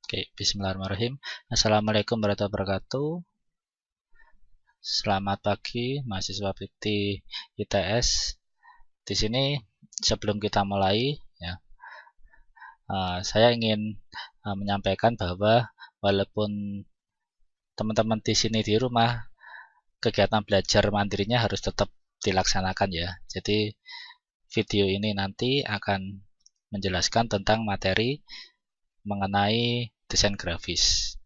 Oke, bismillahirrahmanirrahim. Assalamualaikum warahmatullahi wabarakatuh. Selamat pagi, mahasiswa Fikti ITS. Di sini sebelum kita mulai, ya, saya ingin menyampaikan bahwa walaupun teman-teman di sini di rumah, kegiatan belajar mandirinya harus tetap dilaksanakan ya. Jadi video ini nanti akan menjelaskan tentang materi mengenai desain grafis.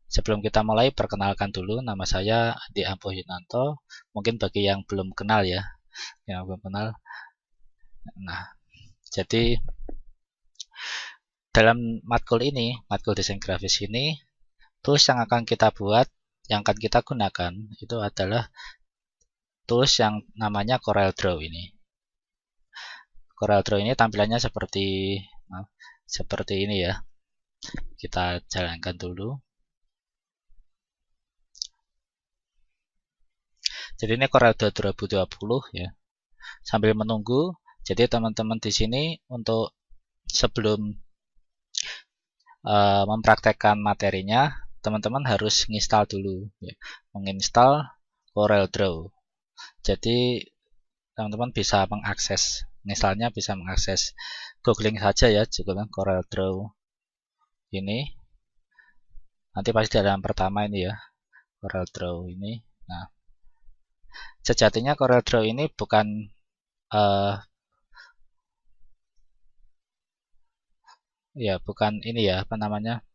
Sebelum kita mulai, perkenalkan dulu, nama saya Andi Ampuh Yunanto. Mungkin bagi yang belum kenal ya, yang belum kenal. Nah, jadi dalam matkul ini, matkul desain grafis ini, tools yang akan kita buat, yang akan kita gunakan itu adalah tools yang namanya CorelDRAW ini. CorelDRAW ini tampilannya seperti ini ya. Kita jalankan dulu. Jadi ini CorelDRAW 2020 ya. Sambil menunggu, jadi teman-teman di sini untuk sebelum mempraktekkan materinya, teman-teman harus menginstal dulu ya. Menginstal CorelDRAW. Jadi teman-teman bisa mengakses, misalnya bisa mengakses googling saja ya, juga CorelDRAW ini. Nanti pasti dalam pertama ini ya, CorelDRAW ini. Nah, sejatinya CorelDRAW ini bukan bukan ini ya, apa namanya,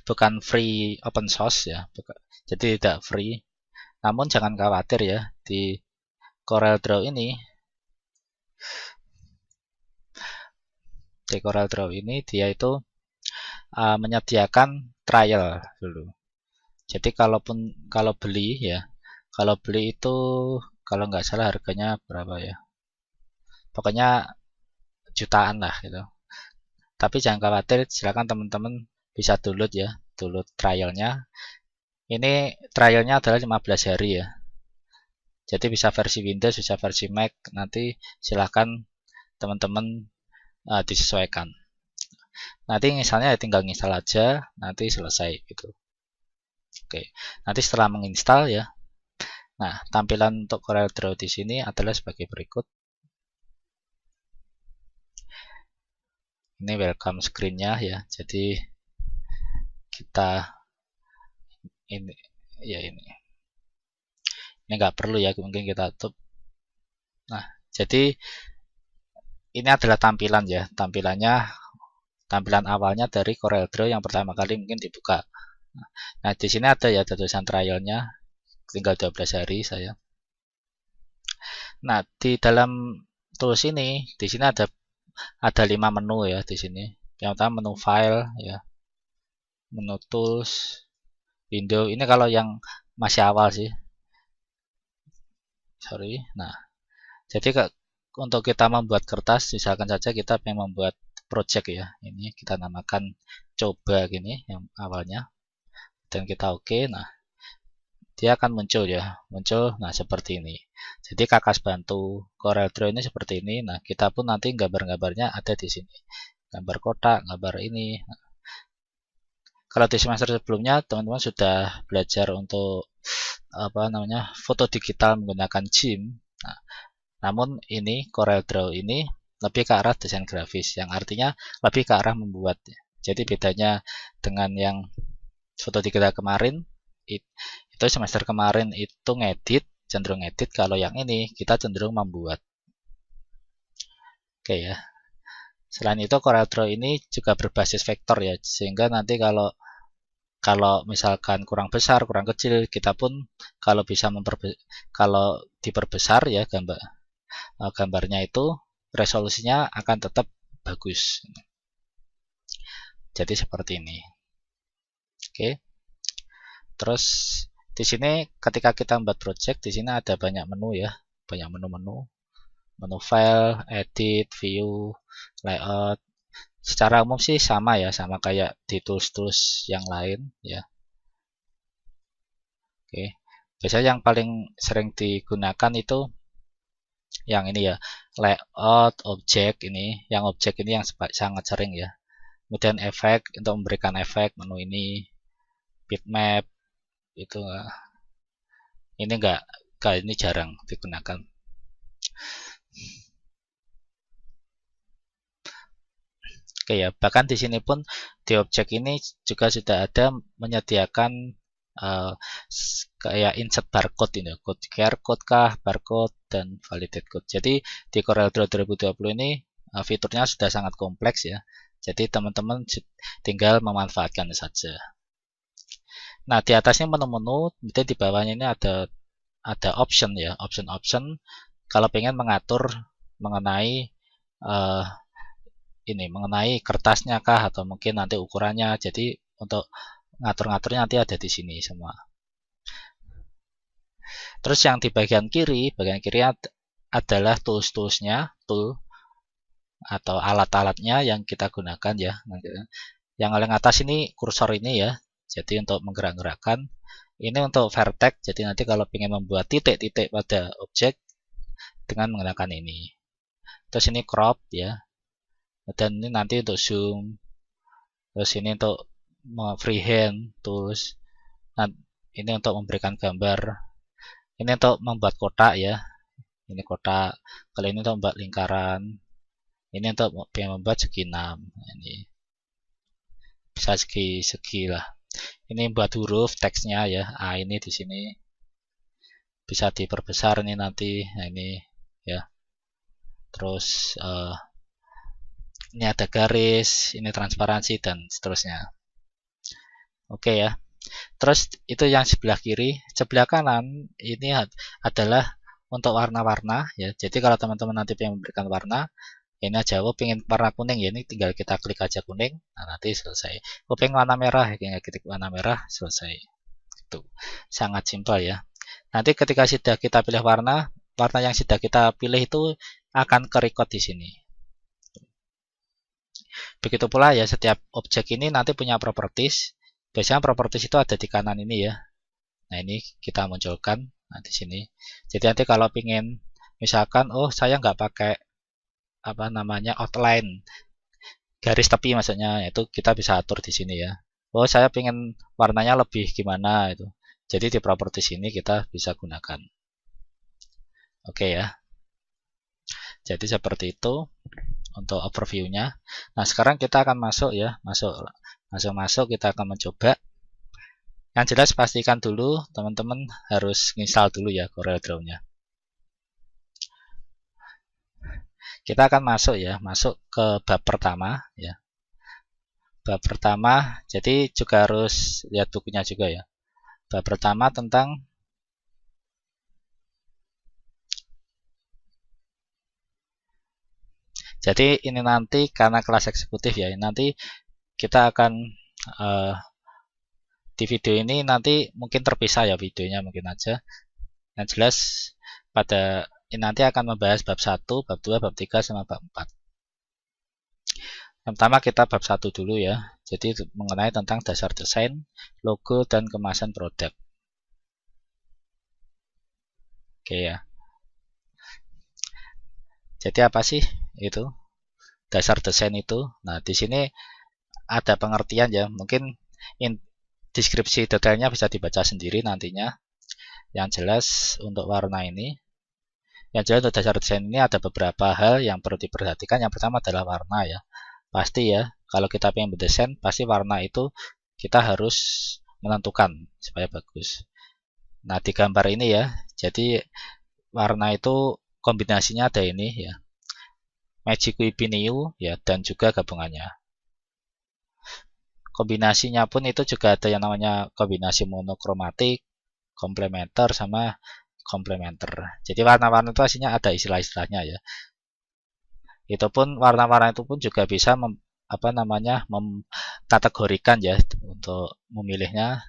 bukan free open source ya, jadi tidak free. Namun jangan khawatir ya, di CorelDRAW ini dia itu menyediakan trial dulu. Jadi kalau beli ya, kalau beli itu kalau nggak salah harganya berapa ya, pokoknya jutaan lah gitu. Tapi jangan khawatir, silakan teman-teman bisa download ya, download trialnya. Ini trialnya adalah 15 hari ya. Jadi bisa versi Windows, bisa versi Mac. Nanti silahkan teman-teman disesuaikan. Nanti misalnya tinggal install aja, nanti selesai gitu. Oke, nanti setelah menginstal ya. Nah, tampilan untuk CorelDRAW di sini adalah sebagai berikut. Ini welcome screen-nya ya. Jadi kita ini ya ini nggak perlu ya, mungkin kita tutup. Nah, jadi ini adalah tampilan ya, tampilan awalnya dari CorelDRAW yang pertama kali mungkin dibuka. Nah, di sini ada ya tulisan trialnya, tinggal 12 hari saya. Nah, di dalam tools ini, di sini ada 5 menu ya di sini. Yang pertama menu file ya, menu tools, window. Ini kalau yang masih awal sih. Sorry. Nah, jadi untuk kita membuat kertas, misalkan saja kita pengen membuat project ya. Ini kita namakan coba gini yang awalnya. Dan kita oke. Nah, dia akan muncul ya, nah seperti ini. Jadi kakas bantu CorelDRAW ini seperti ini. Nah, kita pun nanti gambar-gambarnya ada di sini, gambar kotak, gambar ini. Nah, kalau di semester sebelumnya teman-teman sudah belajar untuk apa namanya, foto digital menggunakan GIMP. Nah, namun ini CorelDRAW ini lebih ke arah desain grafis, yang artinya lebih ke arah membuat. Jadi bedanya dengan yang foto digital kemarin, itu semester kemarin itu cenderung ngedit, kalau yang ini kita cenderung membuat. Oke ya. Selain itu CorelDRAW ini juga berbasis vektor ya, sehingga nanti kalau misalkan kurang besar, kurang kecil, kita pun kalau bisa kalau diperbesar ya gambarnya itu resolusinya akan tetap bagus. Jadi seperti ini. Oke. Terus di sini ketika kita membuat project, di sini ada banyak menu ya, banyak menu file, edit, view, layout. Secara umum sih sama ya, sama kayak di tools-tools yang lain ya. Oke, biasanya yang paling sering digunakan itu yang ini ya, layout, objek ini. Yang objek ini yang sangat sering ya. Kemudian efek untuk memberikan efek menu ini, bitmap itu ini enggak ini jarang digunakan. Oke ya, bahkan di sini pun di objek ini juga sudah ada menyediakan kayak insert barcode ini, code QR code kah, barcode dan validate code. Jadi di CorelDRAW 2020 ini fiturnya sudah sangat kompleks ya. Jadi teman-teman tinggal memanfaatkan saja. Nah, di atasnya menu-menu, kemudian di bawahnya ini ada option ya, option. Kalau pengen mengatur mengenai mengenai kertasnya kah atau mungkin nanti ukurannya. Jadi untuk ngatur-ngaturnya nanti ada di sini semua. Terus yang di bagian kiri adalah tools-toolsnya, tool atau alat-alatnya yang kita gunakan ya. Yang paling atas ini kursor ini ya. Jadi untuk menggerak-gerakkan. Ini untuk vertex. Jadi nanti kalau ingin membuat titik-titik pada objek dengan menggunakan ini. Terus ini crop ya. Dan ini nanti untuk zoom. Terus ini untuk freehand tools. Nah, ini untuk memberikan gambar. Ini untuk membuat kotak ya. Ini kotak. Kalau ini untuk membuat lingkaran. Ini untuk membuat segi 6. Ini bisa segi lah. Ini buat huruf teksnya ya. Ini di sini bisa diperbesar ini nanti. Nah, ini ya. Terus ini ada garis, ini transparansi dan seterusnya. Oke ya. Terus itu yang sebelah kiri, sebelah kanan ini adalah untuk warna-warna ya. Jadi kalau teman-teman nanti ingin memberikan warna, ini aja. Oh, pengen warna kuning ya, ini tinggal kita klik aja kuning. Nah, nanti selesai. Oh, pengen warna merah, tinggal klik warna merah, selesai. Itu sangat simpel ya. Nanti ketika sudah kita pilih warna yang sudah kita pilih itu akan ke record di sini. Begitu pula ya, setiap objek ini nanti punya properties. Biasanya properties itu ada di kanan ini ya. Nah, ini kita munculkan di sini. Jadi nanti kalau ingin misalkan saya nggak pakai outline garis tepi maksudnya, itu kita bisa atur di sini ya. Saya ingin warnanya lebih gimana itu. Jadi di properties ini kita bisa gunakan. Oke ya. Jadi seperti itu untuk overview-nya. Nah, sekarang kita akan masuk ya, masuk kita akan mencoba. Yang jelas pastikan dulu teman-teman harus install dulu ya CorelDRAW-nya. Kita akan masuk ke bab pertama ya. Bab pertama, jadi juga harus lihat bukunya juga ya. Bab pertama tentang jadi ini nanti karena kelas eksekutif ya, nanti kita akan di video ini nanti mungkin terpisah ya videonya mungkin aja. Yang jelas pada ini nanti akan membahas bab 1, bab 2, bab 3 sama bab 4. Yang pertama kita bab 1 dulu ya. Jadi mengenai tentang dasar desain, logo dan kemasan produk. Oke ya. Jadi apa sih itu dasar desain itu? Nah, di sini ada pengertian ya. Mungkin deskripsi detailnya bisa dibaca sendiri nantinya. Yang jelas untuk warna ini, yang jelas untuk dasar desain ini ada beberapa hal yang perlu diperhatikan. Yang pertama adalah warna ya. Pasti ya, kalau kita ingin mendesain, pasti warna itu kita harus menentukan supaya bagus. Nah, di gambar ini ya, jadi warna itu kombinasinya ada ini ya, Magic Webby New ya, dan juga gabungannya. Kombinasinya pun itu juga ada yang namanya kombinasi monokromatik, komplementer sama komplementer. Jadi warna-warna itu aslinya ada istilah-istilahnya ya. Itu pun warna-warna itu pun juga bisa mengkategorikan ya untuk memilihnya.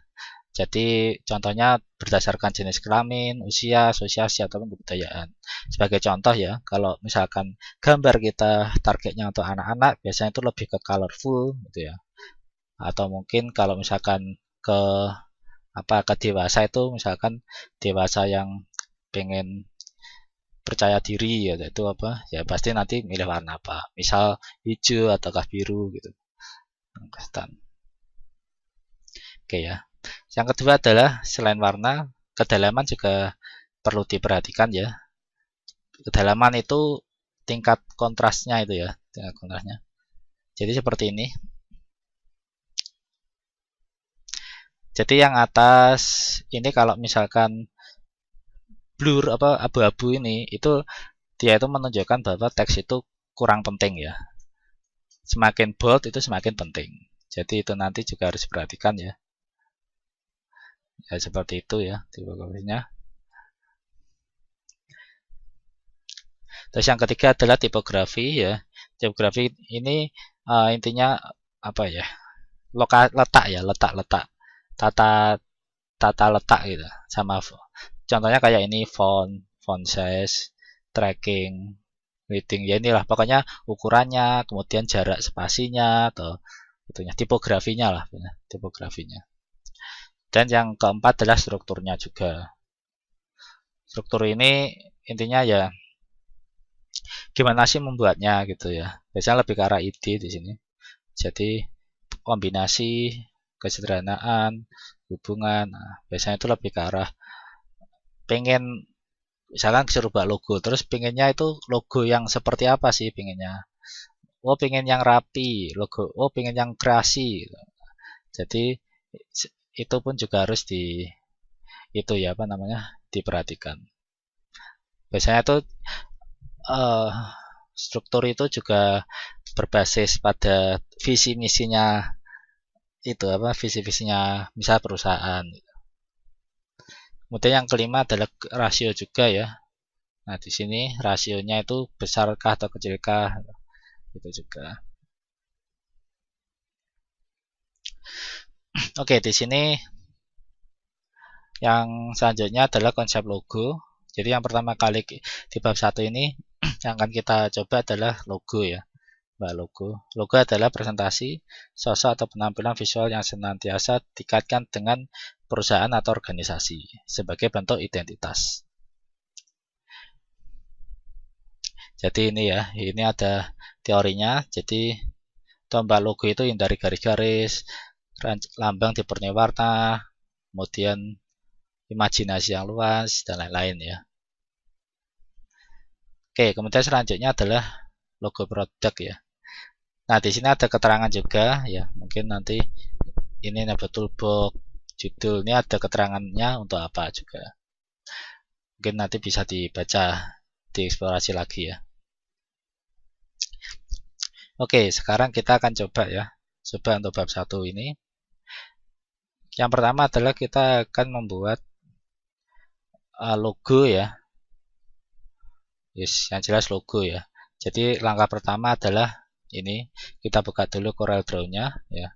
Jadi contohnya berdasarkan jenis kelamin, usia, asosiasi ataupun kebudayaan. Sebagai contoh ya, kalau misalkan gambar kita targetnya untuk anak-anak, biasanya itu lebih ke colorful gitu ya. Atau mungkin kalau misalkan ke dewasa itu misalkan dewasa yang pengen percaya diri ya, itu ya pasti nanti milih warna apa, misal hijau ataukah biru gitu. tungsten. Oke ya. Yang kedua adalah selain warna, kedalaman juga perlu diperhatikan ya. Kedalaman itu tingkat kontrasnya itu ya, tingkat kontrasnya. Jadi seperti ini. Jadi yang atas ini kalau misalkan blur apa abu-abu ini itu dia itu menunjukkan bahwa teks itu kurang penting ya. Semakin bold itu semakin penting. Jadi itu nanti juga harus diperhatikan ya. Ya seperti itu ya tipografinya. Terus yang ketiga adalah tipografi ya. Tipografi ini intinya apa ya? Letak ya, letak tata letak gitu. Sama contohnya kayak ini font size, tracking, reading ya inilah pokoknya ukurannya, kemudian jarak spasinya atau itunya tipografinya lah, tipografinya. Dan yang keempat adalah strukturnya juga. Struktur ini intinya ya gimana sih membuatnya gitu ya. Biasanya lebih ke arah ide di sini. Jadi kombinasi, kesederhanaan, hubungan. Nah, biasanya itu lebih ke arah pengen misalkan disuruh buat logo, terus pengennya itu logo yang seperti apa sih pengennya? Oh pengen yang rapi, logo. Oh pengen yang kreasi. Jadi itu pun juga harus itu ya apa namanya diperhatikan. Biasanya tuh struktur itu juga berbasis pada visi misinya itu apa visi visinya misal perusahaan. Kemudian yang kelima adalah rasio juga ya. Nah di sini rasionya itu besarkah atau kecilkah itu juga. Oke di sini yang selanjutnya adalah konsep logo. Jadi yang pertama kali di bab 1 ini yang akan kita coba adalah logo ya. Logo. Logo adalah presentasi, sosok atau penampilan visual yang senantiasa dikaitkan dengan perusahaan atau organisasi sebagai bentuk identitas. Jadi ini ya, ini ada teorinya. Jadi tombak logo itu hindari garis-garis, lambang dipenuhi warna, kemudian imajinasi yang luas dan lain-lain ya. Oke, kemudian selanjutnya adalah logo produk ya. Nah, di sini ada keterangan juga ya. Mungkin nanti ini betul box judul ini ada keterangannya untuk apa juga. Mungkin nanti bisa dibaca, dieksplorasi lagi ya. Oke, sekarang kita akan coba ya. Coba untuk bab 1 ini. Yang pertama adalah kita akan membuat logo ya. Yes, yang jelas logo ya. Jadi langkah pertama adalah ini kita buka dulu Corel Draw-nya ya.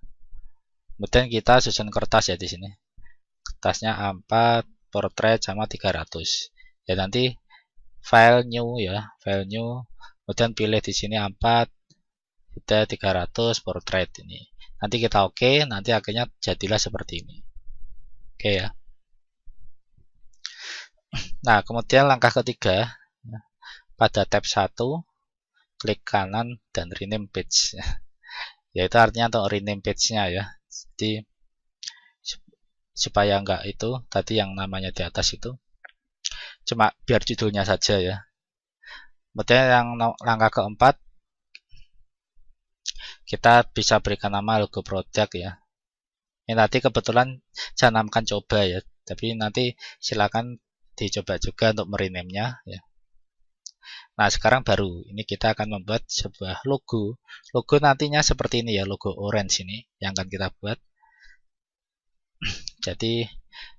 Kemudian kita susun kertas ya di sini. Kertasnya A4, portrait sama 300. Ya nanti file new ya, file new. Kemudian pilih di sini A4, kita 300 portrait ini. Nanti kita oke, nanti akhirnya jadilah seperti ini. Oke ya. Nah, kemudian langkah ketiga pada tab 1 klik kanan dan rename page. Yaitu artinya untuk rename page-nya ya. Jadi supaya enggak itu tadi yang namanya di atas itu cuma biar judulnya saja ya. Kemudian yang langkah keempat kita bisa berikan nama logo produk ya. Ini tadi kebetulan saya namakan coba ya, tapi nanti silakan dicoba juga untuk merename-nya ya. Nah sekarang baru ini kita akan membuat sebuah logo. Logo nantinya seperti ini ya, logo orange ini yang akan kita buat. Jadi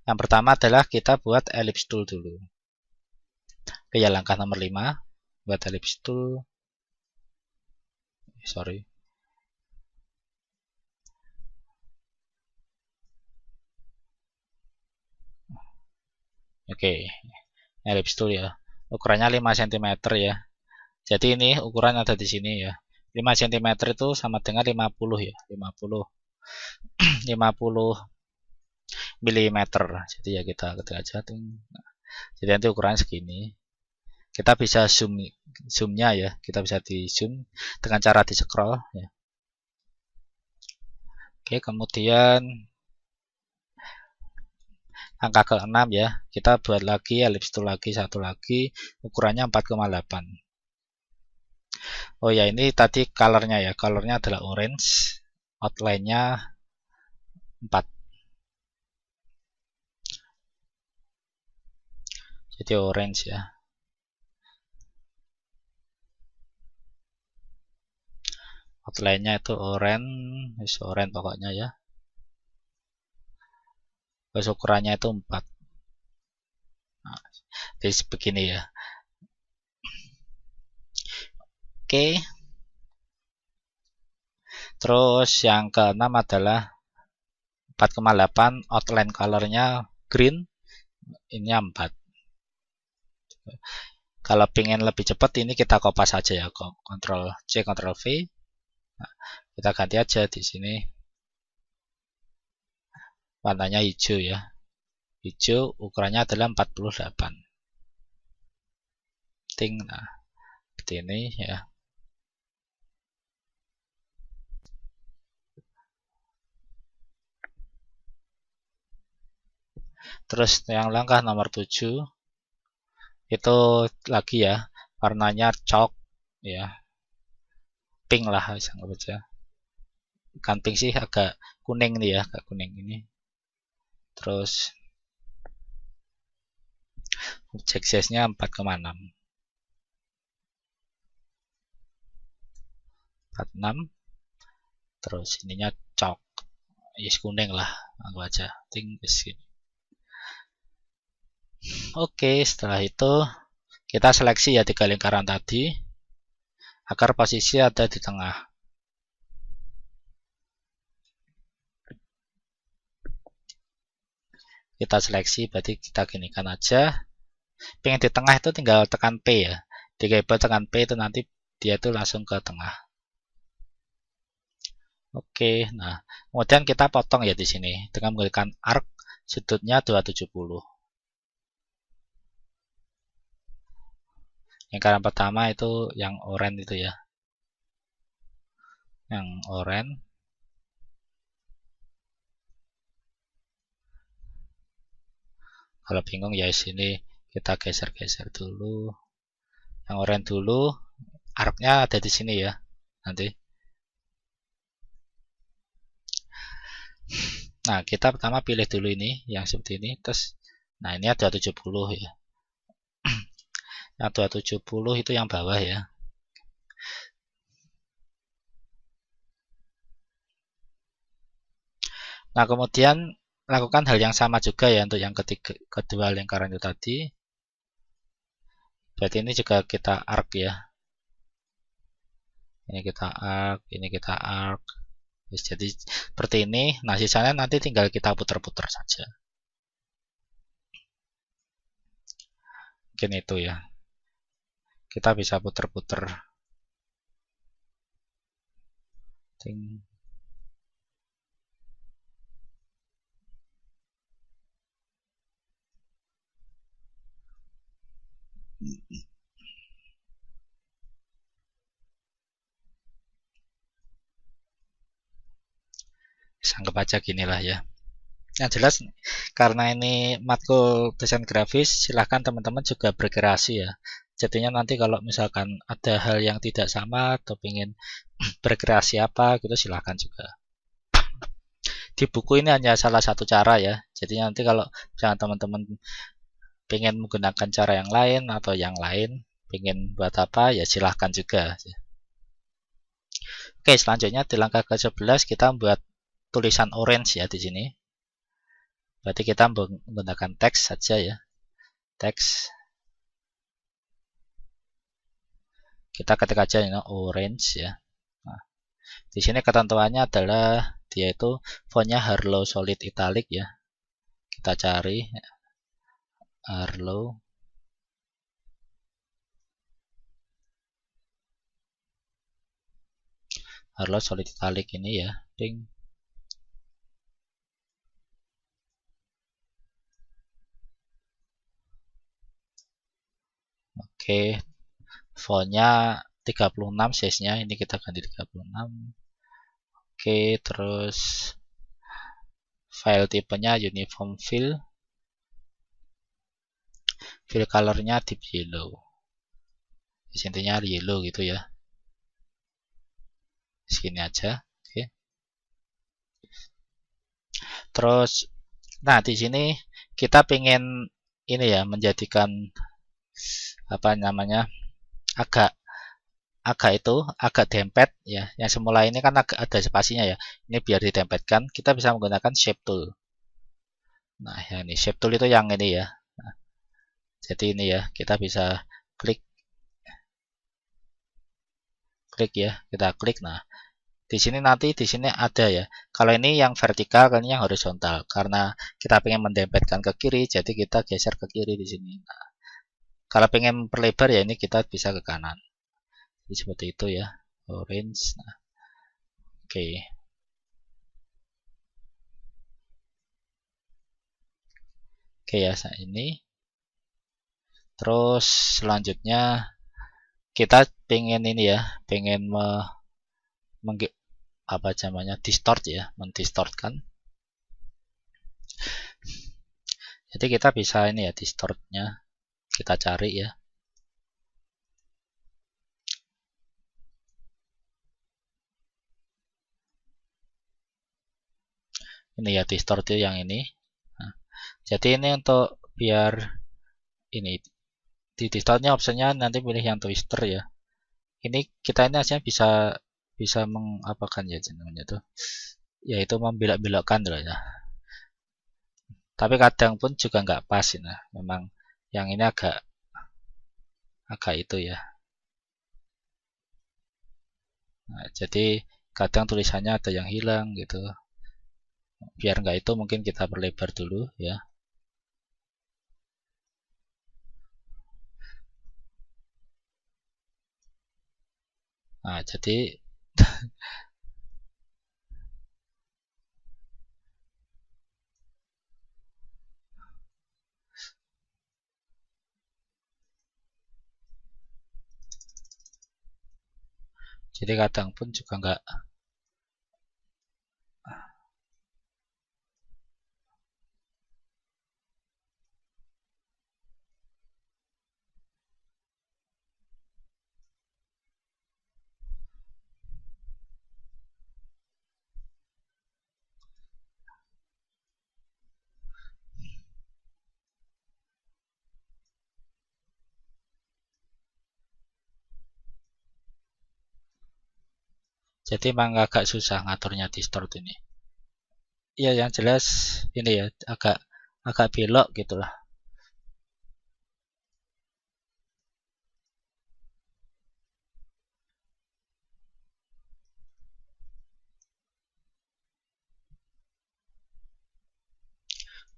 yang pertama adalah kita buat ellipse tool dulu. Oke ya, langkah nomor 5 buat ellipse tool. Sorry. Oke, ellipse tool ya. Ukurannya 5 cm ya. Jadi ini ukuran ada di sini ya. 5 cm itu sama dengan 50 ya. 50 mm. Jadi ya kita ketik aja. Nah, jadi nanti ukurannya segini. Kita bisa zoomnya ya. Kita bisa di zoom dengan cara di scroll ya. Oke, kemudian angka ke-6 ya. Kita buat lagi elips tool lagi, satu lagi, ukurannya 4,8. Oh ya, ini tadi colornya ya. Colornya adalah orange, outline-nya 4. Jadi orange ya. Outline-nya itu orange pokoknya ya. Terus ukurannya itu 4. Nah, jadi begini ya. Oke. Terus yang ke-6 adalah 4,8, outline colornya green, ini 4. Kalau pengen lebih cepat ini kita kopas aja ya, Ctrl C, Ctrl V. Nah, kita ganti aja di sini warnanya hijau ya. Hijau ukurannya adalah 48. Nah, seperti ini ya. Terus yang langkah nomor 7 itu lagi ya, warnanya chalk ya, pink lah anggap aja. Kan pink sih, agak kuning nih ya, agak kuning ini. Terus object size-nya 4,6. 46. Terus ininya chalk, yes, kuning lah anggap aja. Oke, setelah itu kita seleksi ya 3 lingkaran tadi agar posisi ada di tengah. Kita seleksi, berarti kita ginikan aja. Pengen di tengah itu tinggal tekan P ya. Di keyboard tekan P itu nanti dia itu langsung ke tengah. Oke, nah kemudian kita potong ya di sini dengan menggunakan arc, sudutnya 270. Lingkaran pertama itu yang oranye itu ya. Yang oranye. Kalau bingung ya sini kita geser-geser dulu. Yang oranye dulu, arc-nya ada di sini ya. Nanti. Nah, kita pertama pilih dulu ini yang seperti ini, terus nah ini ada 270 ya. Yang 270 itu yang bawah ya. Nah, kemudian lakukan hal yang sama juga ya untuk yang kedua lingkaran itu tadi. Berarti ini juga kita arc ya. Ini kita arc, ini kita arc. Jadi seperti ini. Nah, sisanya nanti tinggal kita putar-putar saja. Mungkin itu ya. Kita bisa putar-putar. Anggap aja ginilah ya. Yang jelas karena ini matkul desain grafis, silahkan teman-teman juga berkreasi ya. Jadinya nanti kalau misalkan ada hal yang tidak sama atau ingin berkreasi apa gitu, silahkan juga. Di buku ini hanya salah satu cara ya. Jadi nanti kalau misalkan teman-teman ingin menggunakan cara yang lain atau yang lain, ingin buat apa ya silahkan juga. Oke, selanjutnya di langkah ke-11 kita buat tulisan orange ya di sini. Berarti kita menggunakan teks saja ya. Teks. Kita ketik aja ini orange ya. Nah, di sini ketentuannya adalah dia itu fontnya Harlow Solid Italic ya. Kita cari Harlow. Harlow Solid Italic ini ya. Ding. Oke, fontnya 36 size-nya, ini kita ganti 36. Oke, terus File tipenya uniform fill. Fill colornya deep yellow. Intinya yellow gitu ya. Segini aja. Oke. Terus, nah di sini kita pengen ini ya, menjadikan apa namanya, agak dempet ya. Yang semula ini kan agak ada spasinya ya. Ini biar ditempetkan, kita bisa menggunakan shape tool. Nah, ya ini shape tool itu yang ini ya. Nah, jadi ini ya, kita bisa klik ya, kita klik. Nah, di sini nanti di sini ada ya. Kalau ini yang vertikal, kan yang horizontal. Karena kita pengen mendempetkan ke kiri, jadi kita geser ke kiri di sini. Nah, kalau pengen perlebar ya ini kita bisa ke kanan. Jadi seperti itu ya. Orange. Nah, oke. Oke ya, saat ini. Terus selanjutnya kita pengen ini ya, pengen apa namanya, distort ya, mendistortkan. Jadi kita bisa ini ya, distortnya kita cari ya. Ini ya, distort yang ini. Nah, jadi ini untuk biar ini di distortnya optionnya nanti pilih yang twister ya. Ini kita ini aja bisa mengapakan ya namanya tuh, yaitu membelok-belokkan loh ya. Tapi kadang pun juga nggak pas ya. Nah, memang yang ini agak itu ya. Nah, jadi kadang tulisannya ada yang hilang gitu. Biar nggak itu mungkin kita perlebar dulu ya. Nah, jadi kadang pun juga nggak. Jadi emang agak susah ngaturnya distort ini. Ya yang jelas ini ya, agak belok gitulah.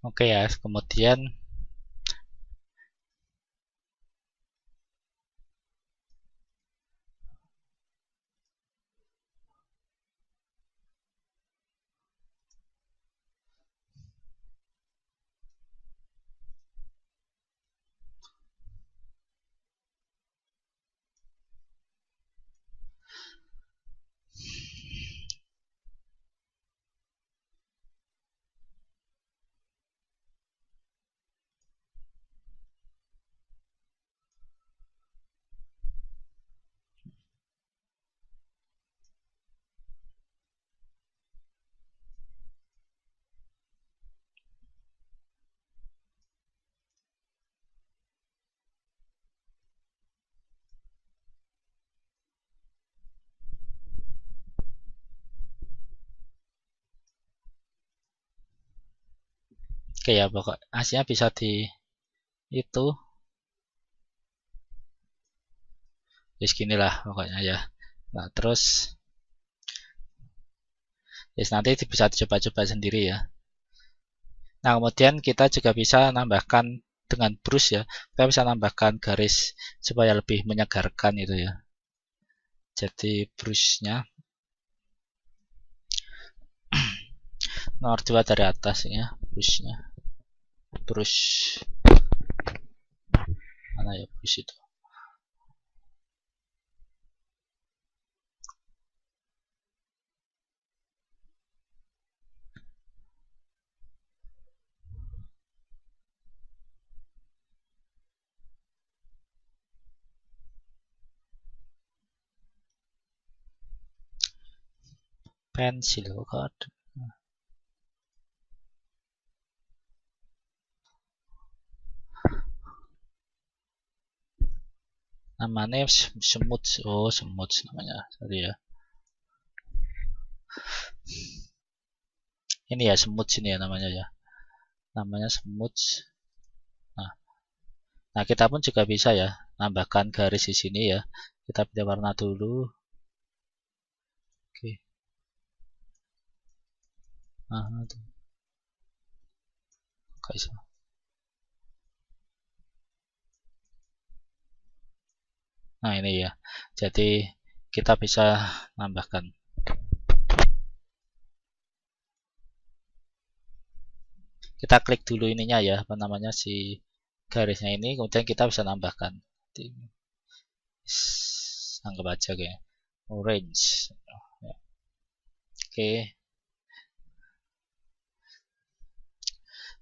Oke ya, kemudian oke ya, pokok hasilnya bisa di itu. Jadi gini lah pokoknya ya. Nah, terus nanti bisa dicoba-coba sendiri ya. Nah, kemudian kita juga bisa nambahkan dengan brush ya. Kita bisa nambahkan garis supaya lebih menyegarkan itu ya. Jadi brushnya nomor 2 dari atas ya, brushnya. Brush mana ya, brush itu. pensil kok. Namanya semut. Oh, semut namanya. Sorry ya. Ini ya semut sini ya namanya ya. Namanya semut. Nah, kita pun juga bisa ya nambahkan garis di sini ya. Kita pilih warna dulu. Oke. Nah, tuh. Guys. Nah, ini ya. Jadi kita bisa nambahkan. Kita klik dulu ininya ya, apa namanya si garisnya ini, kemudian kita bisa nambahkan. Anggap aja kayak orange. Oke.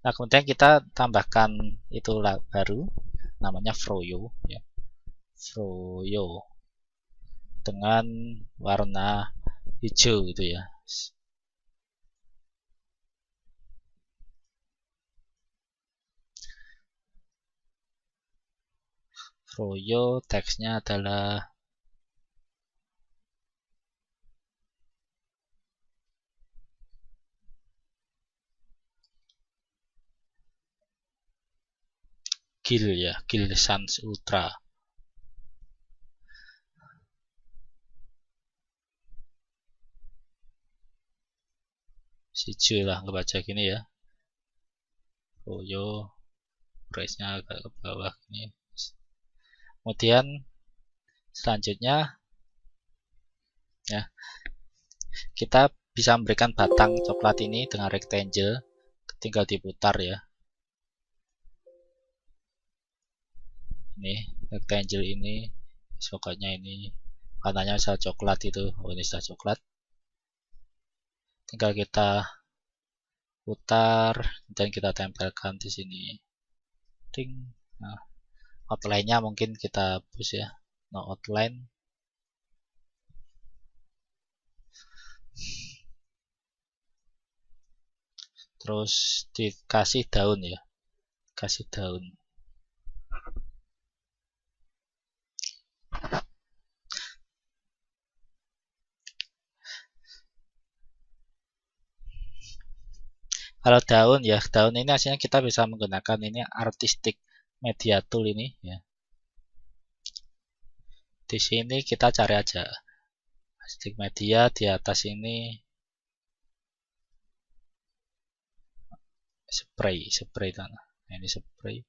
Nah, kemudian kita tambahkan itu baru namanya Froyo ya. Froyo dengan warna hijau gitu ya. Froyo teksnya adalah Gil ya, Gil Sans Ultra. Hijau lah ngebaca gini ya. Froyo price-nya agak ke bawah ini. Kemudian selanjutnya ya kita bisa memberikan batang coklat ini dengan rectangle, tinggal diputar ya. Ini rectangle ini pokoknya ini warnanya misal coklat itu. Oh, ini sudah coklat. Tinggal kita putar dan kita tempelkan di sini. Ting. Nah, outline-nya mungkin kita hapus ya. No outline. Terus dikasih daun ya. Kasih daun. Kalau daun ya, daun ini hasilnya kita bisa menggunakan ini artistic media tool ini ya. Di sini kita cari aja artistic media di atas ini spray tanah. Nah, ini spray.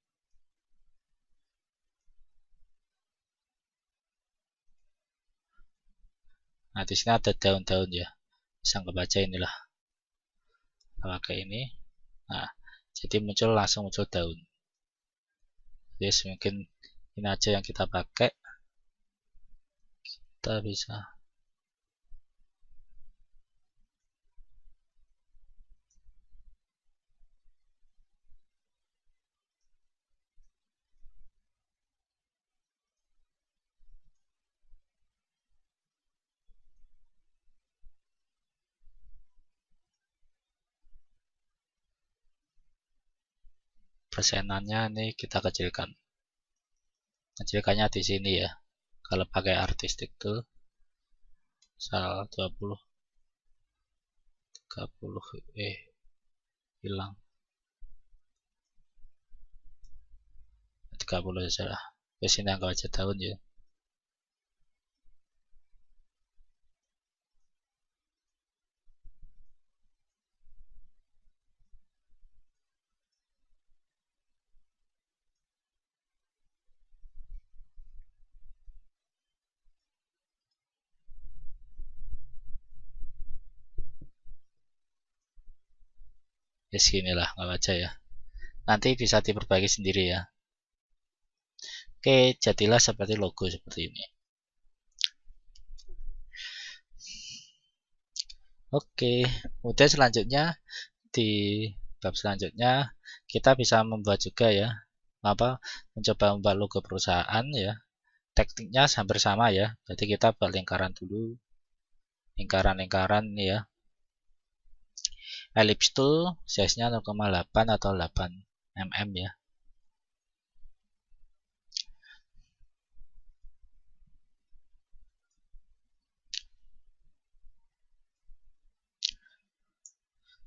Nah, di sini ada daun-daun ya. Bisa ngebaca inilah. Pakai ini. Nah, jadi langsung muncul daun. Jadi mungkin ini aja yang kita pakai. Kita bisa persenannya nih kita kecilkan. Kecilkannya di sini ya. Kalau pakai artistic tool misal 20 30 hilang 30 saja lah. Ke sini anggap aja daun ya. Ya seginilah nggak baca ya. Nanti bisa diperbaiki sendiri ya. Oke, jadilah seperti logo seperti ini. Oke, kemudian selanjutnya di bab selanjutnya kita bisa membuat juga ya, mencoba membuat logo perusahaan ya. Tekniknya hampir sama ya. Jadi kita buat lingkaran dulu, lingkaran-lingkaran ya. ellipse tool size-nya 0,8 atau 8 mm ya.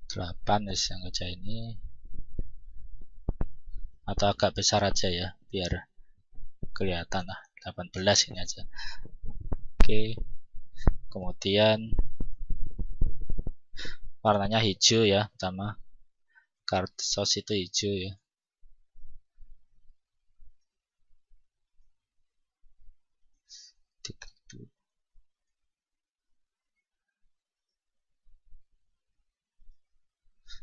Delapan yang aja ini, atau agak besar aja ya biar kelihatan lah. 18 ini aja. Oke, kemudian warnanya hijau ya, pertama card source itu hijau ya.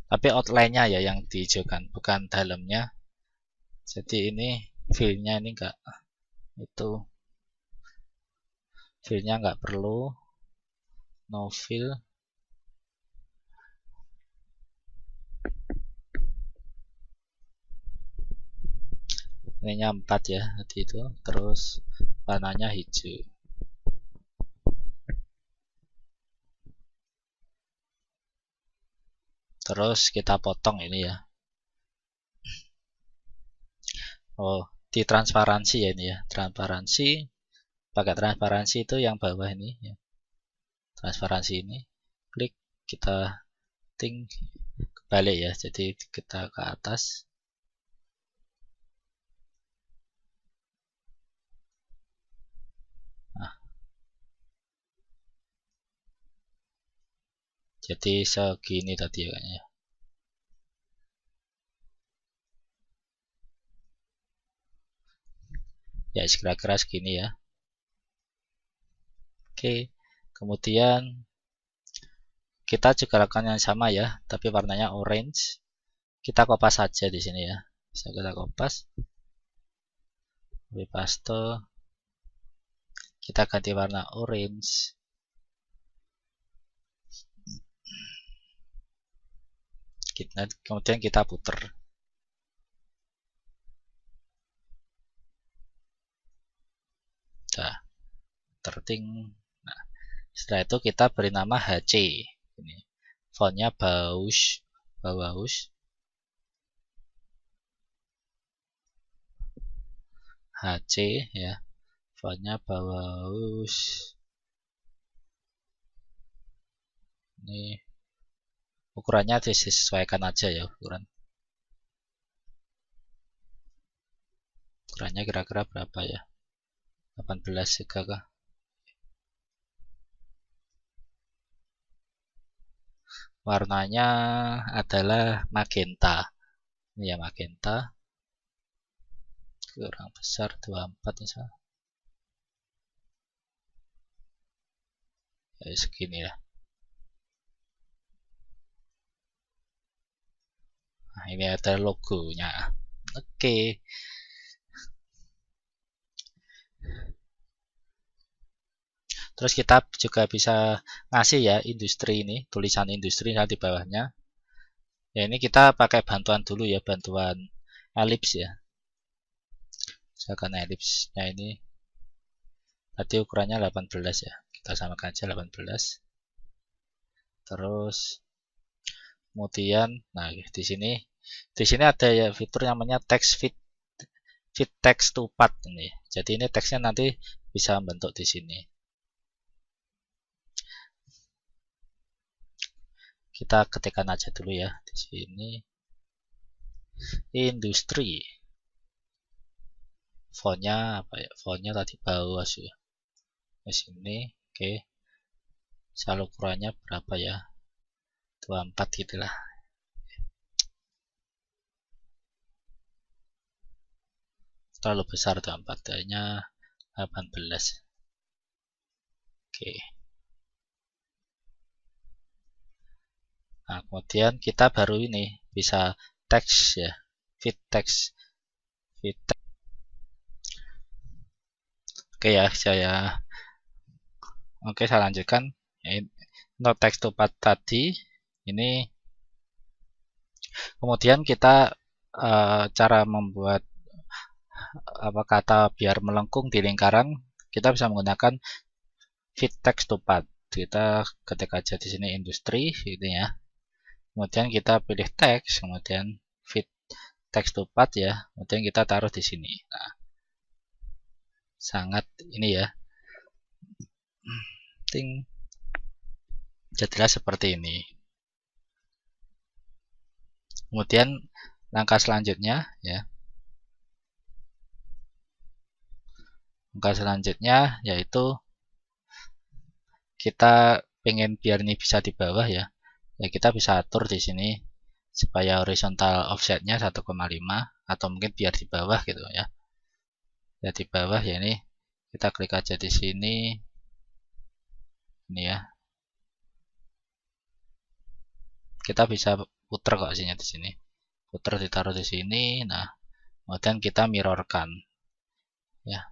Tapi outline-nya ya yang dihijaukan, bukan dalamnya. Jadi ini fill-nya ini enggak, itu fill-nya enggak perlu, no fill. Ininya 4 ya tadi itu, terus warnanya hijau. Terus kita potong ini ya. Oh, di transparansi ya ini ya. Transparansi, pakai transparansi itu yang bawah ini ya. Transparansi ini, klik, kita kebalik ya. Jadi kita ke atas. Nah, jadi segini tadi ya kayaknya. Ya kira-kira segini ya. Oke, kemudian kita juga lakukan yang sama ya, tapi warnanya orange. Kita kopas saja di sini ya. Bisa kita kopas, paste, kita ganti warna orange. Kemudian kita puter. Nah, terting. Nah, setelah itu kita beri nama HC. Ini fontnya Bauhaus. HC ya, fontnya Bauhaus. Ini ukurannya disesuaikan aja ya, ukurannya kira-kira berapa ya, 18 juga kah. Warnanya adalah magenta. Ini ya magenta. Kurang besar 24 misalnya. Ya segini ya. Nah, ini ada logonya. Oke. Terus kita juga bisa ngasih ya industri ini, tulisan industri di bawahnya. Ya ini kita pakai bantuan dulu ya, bantuan ellipse ya. Misalkan ellipse-nya ini tadi ukurannya 18 ya. Kita samakan aja 18. Terus kemudian nah di sini ada ya fitur namanya text fit text to path ini. Jadi ini teksnya nanti bisa membentuk di sini. Kita ketikkan aja dulu ya di sini. Industri. Fontnya apa ya? Fontnya tadi bawah sih. Di sini, oke. Misal ukurannya berapa ya? 24 gitulah. Terlalu besar 24, hanya 18. Oke. Nah, kemudian kita baru ini bisa teks ya, fit text. Oke ya, saya lanjutkan. No text to path tadi ini. Kemudian kita cara membuat kata biar melengkung di lingkaran, kita bisa menggunakan fit text to path. Kita ketik aja di sini industri ini ya. Kemudian kita pilih teks, kemudian fit text to path ya, kemudian kita taruh di sini. Nah, sangat ini ya, ting, jadilah seperti ini. Kemudian langkah selanjutnya ya, langkah selanjutnya yaitu kita pengen biar ini bisa di bawah ya, ya kita bisa atur di sini supaya horizontal offsetnya 1,5 atau mungkin biar di bawah gitu ya. Ya di bawah ya, ini kita klik aja di sini ini ya. Kita bisa puter kok sini di sini. Puter ditaruh di sini. Nah, kemudian kita mirrorkan ya.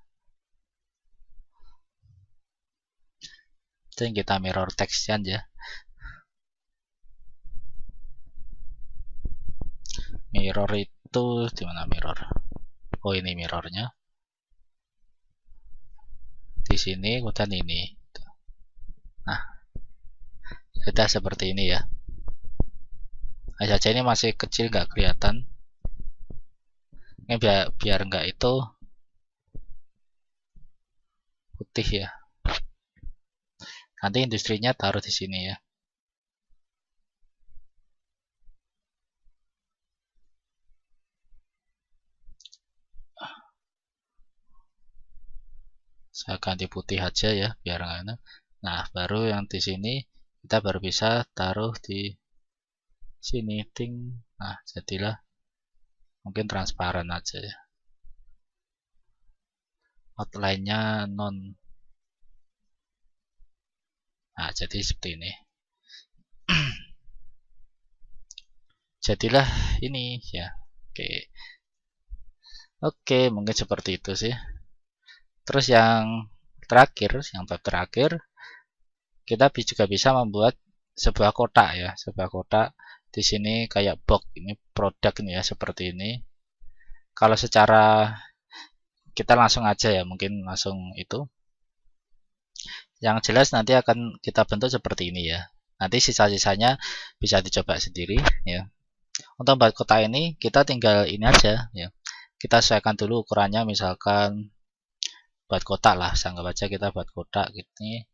Dan kita mirror teksnya aja. Mirror itu di mana mirror? Oh, ini mirrornya. Di sini kemudian ini. Nah, sudah seperti ini ya. Nah, saja ini masih kecil nggak kelihatan. Ini biar nggak itu putih ya. Nanti industrinya taruh di sini ya. Saya ganti putih aja ya biar nggak. Nah, baru yang di sini kita baru bisa taruh di sini ting. Nah, jadilah mungkin transparan aja ya. Outline-nya non. Nah, jadi seperti ini. Jadilah ini ya. Oke. Oke, mungkin seperti itu sih. Terus yang terakhir, yang tab terakhir, kita juga bisa membuat sebuah kotak ya, sebuah kotak di sini kayak box ini produk ini ya, seperti ini. Kalau secara kita langsung aja ya, mungkin langsung itu. Yang jelas nanti akan kita bentuk seperti ini ya. Nanti sisa-sisanya bisa dicoba sendiri ya. Untuk buat kotak ini kita tinggal ini aja ya. Kita sesuaikan dulu ukurannya, misalkan buat kotak lah, anggap aja kita buat kotak ini.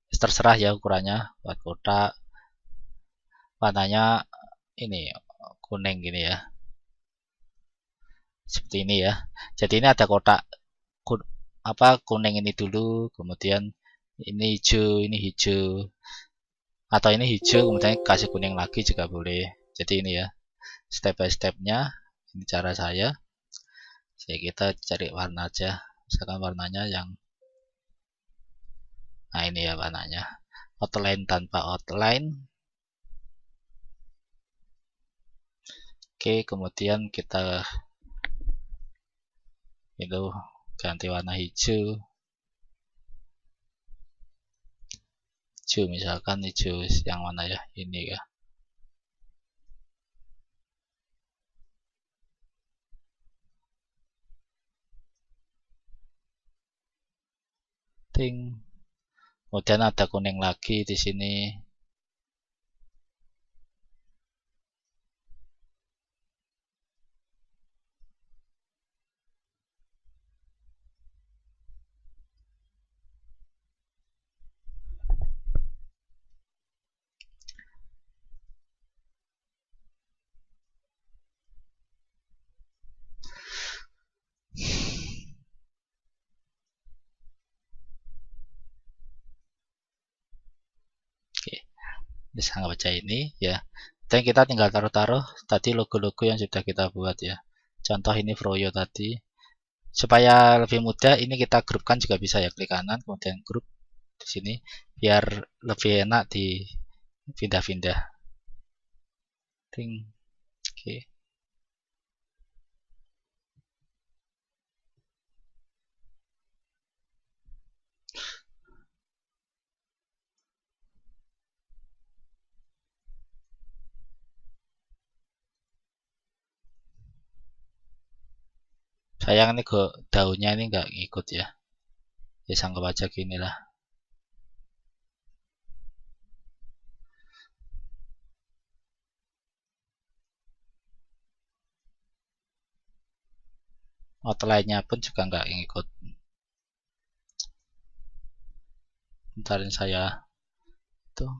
Terserah ya ukurannya, buat kotak warnanya ini kuning gini ya, seperti ini ya. Jadi ini ada kotak kuning ini dulu, kemudian ini hijau, atau ini hijau kemudian kasih kuning lagi juga boleh. Jadi ini ya step by stepnya, ini cara saya. Jadi kita cari warna aja, misalkan warnanya yang nah ini ya warnanya, outline tanpa outline. Oke, kemudian kita itu ganti warna hijau, misalkan hijau yang mana ya, ini ya. Ting. Kemudian ada kuning lagi di sini. Oke, bisa nggak baca ini ya. Dan kita tinggal taruh-taruh tadi logo-logo yang sudah kita buat ya. Contoh ini Froyo tadi. Supaya lebih mudah, ini kita grupkan juga bisa ya, klik kanan kemudian grup di sini biar lebih enak di pindah-pindah. Oke. Sayang ini kok daunnya ini nggak ngikut ya. Ya sangka aja gini lah. outline-nya pun juga nggak ngikut. Bentarin saya tuh.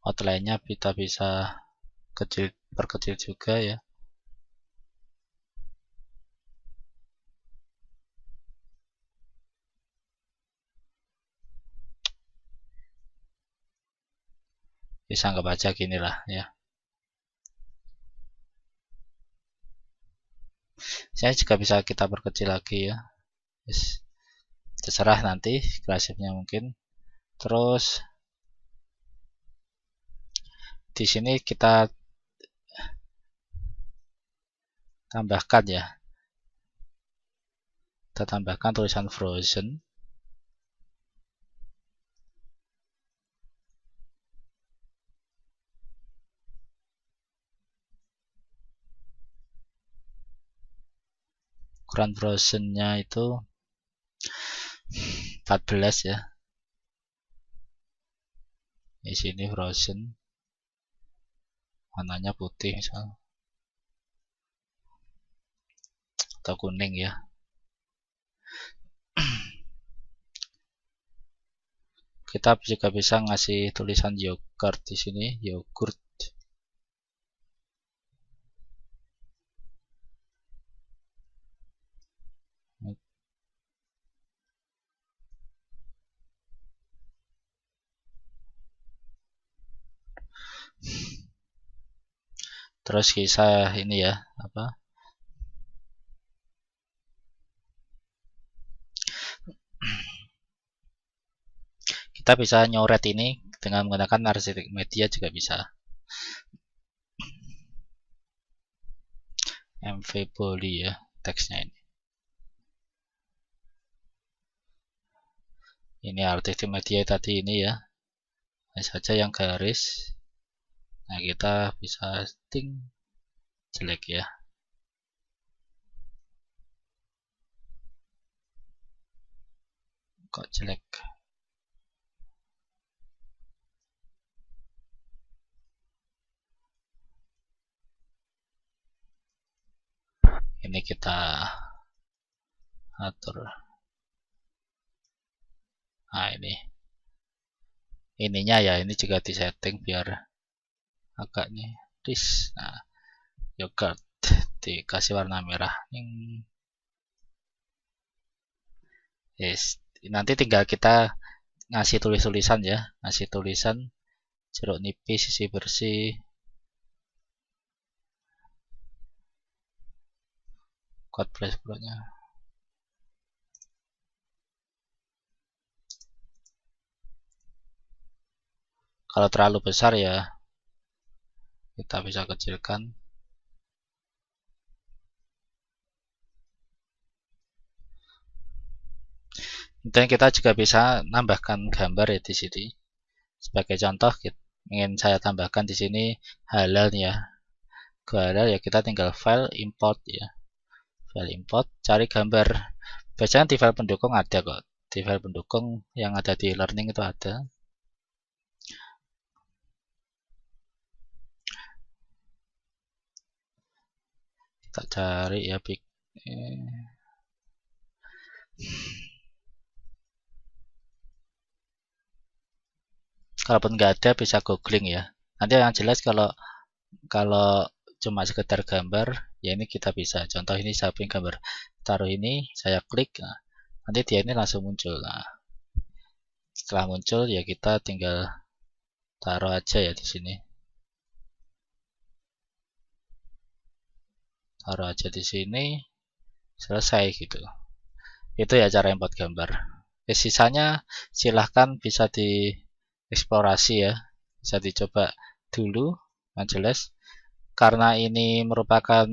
Outline-nya kita bisa perkecil juga ya. Bisa nggak baca gini lah ya. Saya juga bisa kita perkecil lagi ya. Terserah nanti klasifnya mungkin. Terus di sini kita tambahkan ya. Kita tambahkan tulisan frozen. Ukuran frozennya itu 14 ya. Di sini frozen. Warnanya putih misal. Atau kuning ya. Kita juga bisa ngasih tulisan yogurt di sini, yogurt. Terus kisah ini ya, apa? Kita bisa nyoret ini dengan menggunakan arsitek media juga bisa. MV body ya teksnya ini. Ini arsitek media tadi ini ya. Ini saja yang garis. Nah, kita bisa setting jelek ya. Kok jelek? Ini kita atur. Nah, ininya ya, ini juga disetting biar agak nih dis. Nah, yogurt dikasih warna merah. Yes. Nanti tinggal kita ngasih tulisan ya, ngasih tulisan jeruk nipis sisi bersih. Code flashnya. Kalau terlalu besar ya kita bisa kecilkan. Dan kita juga bisa nambahkan gambar ya di sini. Sebagai contoh, ingin saya tambahkan di sini halal ya. Ke halal ya kita tinggal file import ya. File import, cari gambar. Biasanya di file pendukung ada kok. Di file pendukung yang ada di learning itu ada. Kita cari ya kalaupun nggak ada bisa googling ya. Nanti yang jelas kalau cuma sekedar gambar ya ini kita bisa. Contoh ini saya punya gambar, taruh ini, saya klik, nah, nanti dia ini langsung muncul. Nah, setelah muncul ya kita tinggal taruh aja ya di sini. Taruh aja di sini, selesai gitu. Itu ya cara import gambar. Sisanya silahkan bisa dieksplorasi ya, bisa dicoba dulu, yang jelas karena ini merupakan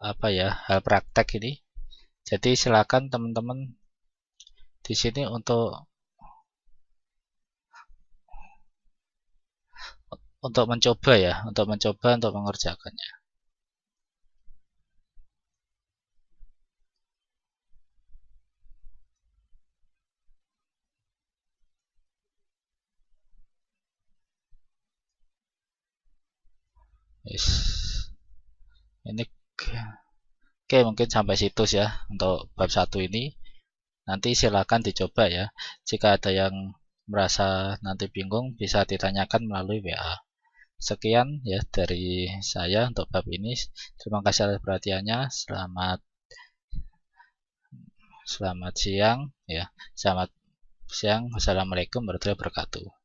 apa ya, hal praktek ini. Jadi silakan teman-teman di sini untuk mencoba ya, untuk mengerjakannya. Yes. Ini oke, mungkin sampai situ ya untuk bab 1 ini. Nanti silakan dicoba ya. Jika ada yang merasa nanti bingung, bisa ditanyakan melalui WA. Sekian ya dari saya untuk bab ini. Terima kasih atas perhatiannya. Selamat siang ya. Selamat siang. Wassalamualaikum warahmatullahi wabarakatuh.